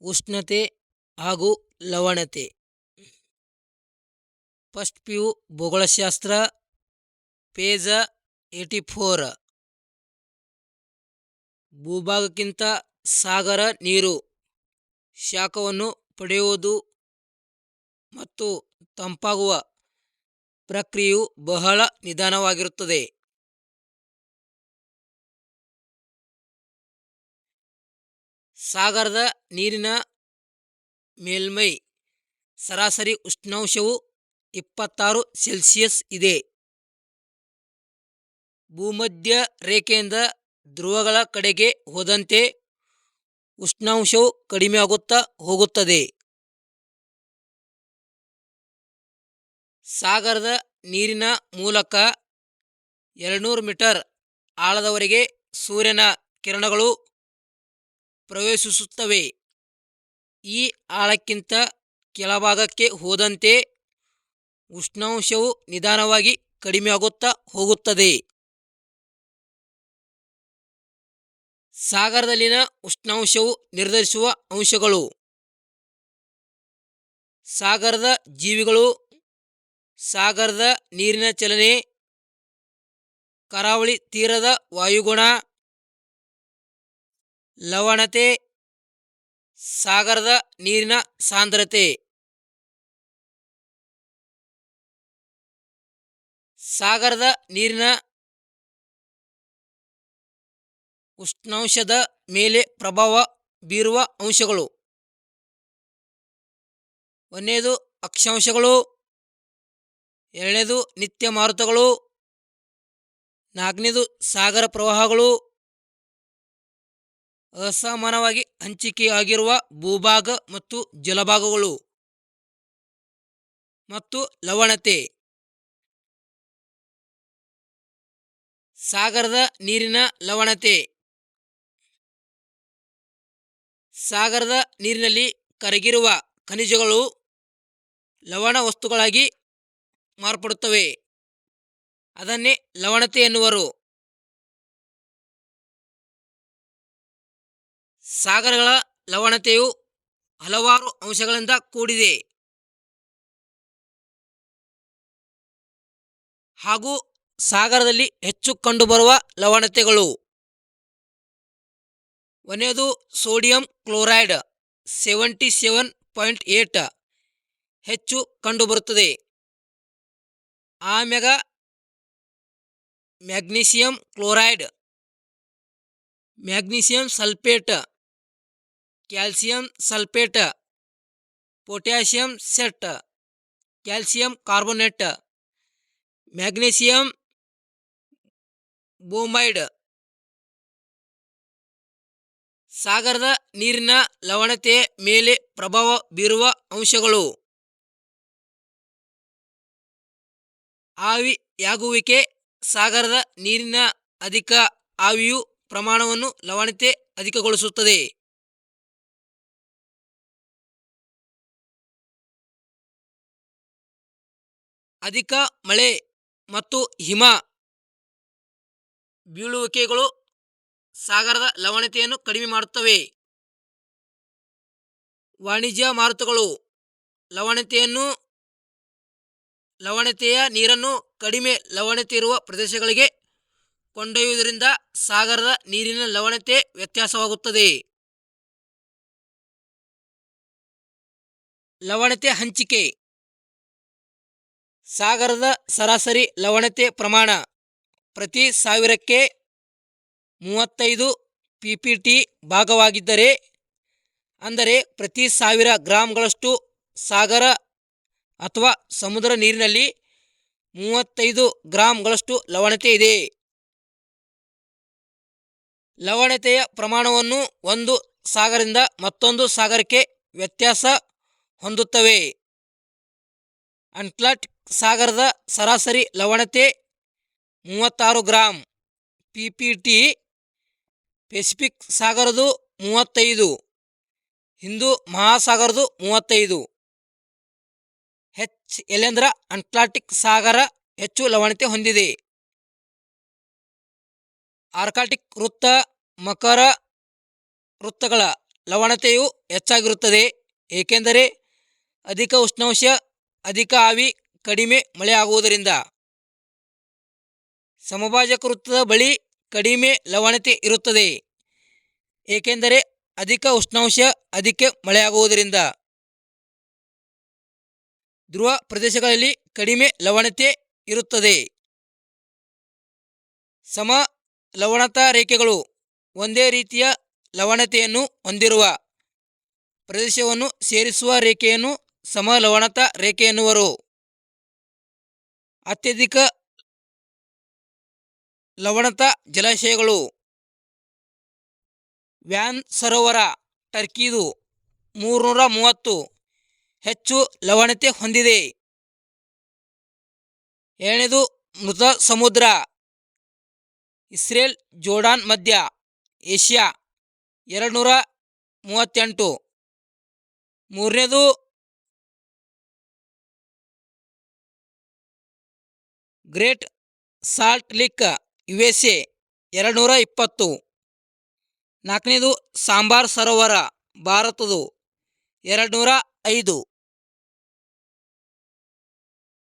ಉಷ್ಣತೆ ಹಾಗೂ ಲವಣತೆ. First PU ಭೂಗೋಳಶಾಸ್ತ್ರ, ಪೇಜ 84. ಭೂಭಾಗಕ್ಕಿಂತ ಸಾಗರ ನೀರು ಶಾಖವನ್ನು ಪಡೆಯುವುದು ಮತ್ತು ತಂಪಾಗುವ ಪ್ರಕ್ರಿಯೆಯು ಬಹಳ ನಿಧಾನವಾಗಿರುತ್ತದೆ. ಸಾಗರದ ನೀರಿನ ಮೇಲ್ಮೈ ಸರಾಸರಿ ಉಷ್ಣಾಂಶವು 26 ಇದೆ. ಭೂಮಧ್ಯ ರೇಖೆಯಿಂದ ಧ್ರುವಗಳ ಕಡೆಗೆ ಹೋದಂತೆ ಉಷ್ಣಾಂಶವು ಕಡಿಮೆಯಾಗುತ್ತಾ ಹೋಗುತ್ತದೆ. ಸಾಗರದ ನೀರಿನ ಮೂಲಕ 200 ಮೀಟರ್ ಆಳದವರೆಗೆ ಸೂರ್ಯನ ಕಿರಣಗಳು ಪ್ರವೇಶಿಸುತ್ತವೆ. ಈ ಆಳಕ್ಕಿಂತ ಕೆಳಭಾಗಕ್ಕೆ ಹೋದಂತೆ ಉಷ್ಣಾಂಶವು ನಿಧಾನವಾಗಿ ಕಡಿಮೆಯಾಗುತ್ತಾ ಹೋಗುತ್ತದೆ. ಸಾಗರದಲ್ಲಿನ ಉಷ್ಣಾಂಶವು ನಿರ್ಧರಿಸುವ ಅಂಶಗಳು: ಸಾಗರದ ಜೀವಿಗಳು, ಸಾಗರದ ನೀರಿನ ಚಲನೆ, ಕರಾವಳಿ ತೀರದ ವಾಯುಗುಣ, ಲವಣತೆ, ಸಾಗರದ ನೀರಿನ ಸಾಂದ್ರತೆ. ಸಾಗರದ ನೀರಿನ ಉಷ್ಣಾಂಶದ ಮೇಲೆ ಪ್ರಭಾವ ಬೀರುವ ಅಂಶಗಳು: 1ನೇದು ಅಕ್ಷಾಂಶಗಳು, 2ನೇದು ನಿತ್ಯ ಮಾರುತಗಳು, 4ನೇದು ಸಾಗರ ಪ್ರವಾಹಗಳು, ಅಸಮಾನವಾಗಿ ಹಂಚಿಕೆಯಾಗಿರುವ ಭೂಭಾಗ ಮತ್ತು ಜಲಭಾಗಗಳು, ಮತ್ತು ಲವಣತೆ. ಸಾಗರದ ನೀರಿನ ಲವಣತೆ: ಸಾಗರದ ನೀರಿನಲ್ಲಿ ಕರಗಿರುವ ಖನಿಜಗಳು ಲವಣ ವಸ್ತುಗಳಾಗಿ ಮಾರ್ಪಡುತ್ತವೆ. ಅದನ್ನೇ ಲವಣತೆ ಎನ್ನುವರು. ಸಾಗರಗಳ ಲವಣತೆಯು ಹಲವಾರು ಅಂಶಗಳಿಂದ ಕೂಡಿದೆ ಹಾಗೂ ಸಾಗರದಲ್ಲಿ ಹೆಚ್ಚು ಕಂಡುಬರುವ ಲವಣತೆಗಳು: 1ನೇದು ಸೋಡಿಯಂ ಕ್ಲೋರೈಡ್ 77.8 ಹೆಚ್ಚು ಕಂಡುಬರುತ್ತದೆ. ಆಮ್ಯಾಗ magnesium chloride, magnesium sulphate, calcium sulphate, potassium set, calcium carbonate, magnesium bromide. ಸಾಗರದ ನೀರಿನ ಲವಣತೆಯ ಮೇಲೆ ಪ್ರಭಾವ ಬೀರುವ ಅಂಶಗಳು: ಆವಿಯಾಗುವಿಕೆ: ಸಾಗರದ ನೀರಿನ ಅಧಿಕ ಆವಿಯು ಪ್ರಮಾಣವನ್ನು ಲವಣತೆ ಅಧಿಕಗೊಳಿಸುತ್ತದೆ. ಅಧಿಕ ಮಳೆ ಮತ್ತು ಹಿಮ ಬೀಳುವಿಕೆಗಳು ಸಾಗರದ ಲವಣತೆಯನ್ನು ಕಡಿಮೆ ಮಾಡುತ್ತವೆ. ವಾಣಿಜ್ಯ ಮಾರುತಗಳು ಲವಣತೆಯ ನೀರನ್ನು ಕಡಿಮೆ ಲವಣತೆ ಇರುವ ಪ್ರದೇಶಗಳಿಗೆ ಕೊಂಡೊಯ್ಯುವುದರಿಂದ ಸಾಗರದ ನೀರಿನ ಲವಣತೆ ವ್ಯತ್ಯಾಸವಾಗುತ್ತದೆ. ಲವಣತೆ ಹಂಚಿಕೆ: ಸಾಗರದ ಸರಾಸರಿ ಲವಣತೆ ಪ್ರಮಾಣ ಪ್ರತಿ 1000ಕ್ಕೆ 35 ppt ಭಾಗವಾಗಿದ್ದರೆ, ಅಂದರೆ ಪ್ರತಿ 1000 ಗ್ರಾಂಗಳಷ್ಟು ಸಾಗರ ಅಥವಾ ಸಮುದ್ರ ನೀರಿನಲ್ಲಿ 35 ಗ್ರಾಂಗಳಷ್ಟು ಲವಣತೆ ಇದೆ. ಲವಣತೆಯ ಪ್ರಮಾಣವನ್ನು ಒಂದು ಸಾಗರದಿಂದ ಮತ್ತೊಂದು ಸಾಗರಕ್ಕೆ ವ್ಯತ್ಯಾಸ ಹೊಂದುತ್ತವೆ. ಅಟ್ಲಾಂಟಿಕ್ ಸಾಗರದ ಸರಾಸರಿ ಲವಣತೆ 36 ಗ್ರಾಂ ppt, ಪೆಸಿಫಿಕ್ ಸಾಗರದು 35, ಹಿಂದೂ ಮಹಾಸಾಗರದು 35. ಎಲ್ಲೆಂದ್ರ ಅಟ್ಲಾಂಟಿಕ್ ಸಾಗರ ಹೆಚ್ಚು ಲವಣತೆ ಹೊಂದಿದೆ. ಆರ್ಕಾಟಿಕ್ ವೃತ್ತ, ಮಕರ ವೃತ್ತಗಳ ಲವಣತೆಯು ಹೆಚ್ಚಾಗಿರುತ್ತದೆ, ಏಕೆಂದರೆ ಅಧಿಕ ಉಷ್ಣಾಂಶ, ಅಧಿಕ ಆವಿ, ಕಡಿಮೆ ಮಳೆಯಾಗುವುದರಿಂದ. ಸಮಭಾಜಕ ವೃತ್ತದ ಬಳಿ ಕಡಿಮೆ ಲವಣತೆ ಇರುತ್ತದೆ, ಏಕೆಂದರೆ ಅಧಿಕ ಉಷ್ಣಾಂಶ, ಅಧಿಕ ಮಳೆಯಾಗುವುದರಿಂದ. ಧ್ರುವ ಪ್ರದೇಶಗಳಲ್ಲಿ ಕಡಿಮೆ ಲವಣತೆ ಇರುತ್ತದೆ. ಸಮ ಲವಣತಾ ರೇಖೆಗಳು ಒಂದೇ ರೀತಿಯ ಲವಣತೆಯನ್ನು ಹೊಂದಿರುವ ಪ್ರದೇಶವನ್ನು ಸೇರಿಸುವ ರೇಖೆಯನ್ನು ಸಮ ಲವಣತಾ ರೇಖೆ ಎನ್ನುವರು. ಅತ್ಯಧಿಕ ಲವಣತಾ ಜಲಾಶಯಗಳು: ವ್ಯಾನ್ ಸರೋವರ, ಟರ್ಕಿದು 330 ಹೆಚ್ಚು ಲವಣತೆ ಹೊಂದಿದೆ. ಎರಡನೇದು ಮೃತ ಸಮುದ್ರ, ಇಸ್ರೇಲ್ ಜೋರ್ಡಾನ್ ಮಧ್ಯ ಏಷ್ಯಾ 238. ಮೂರನೇದು ಗ್ರೇಟ್ ಸಾಲ್ಟ್ ಲೇಕ್, USA 220. ನಾಲ್ಕನೇದು ಸಾಂಬಾರ್ ಸರೋವರ, ಭಾರತದು 205.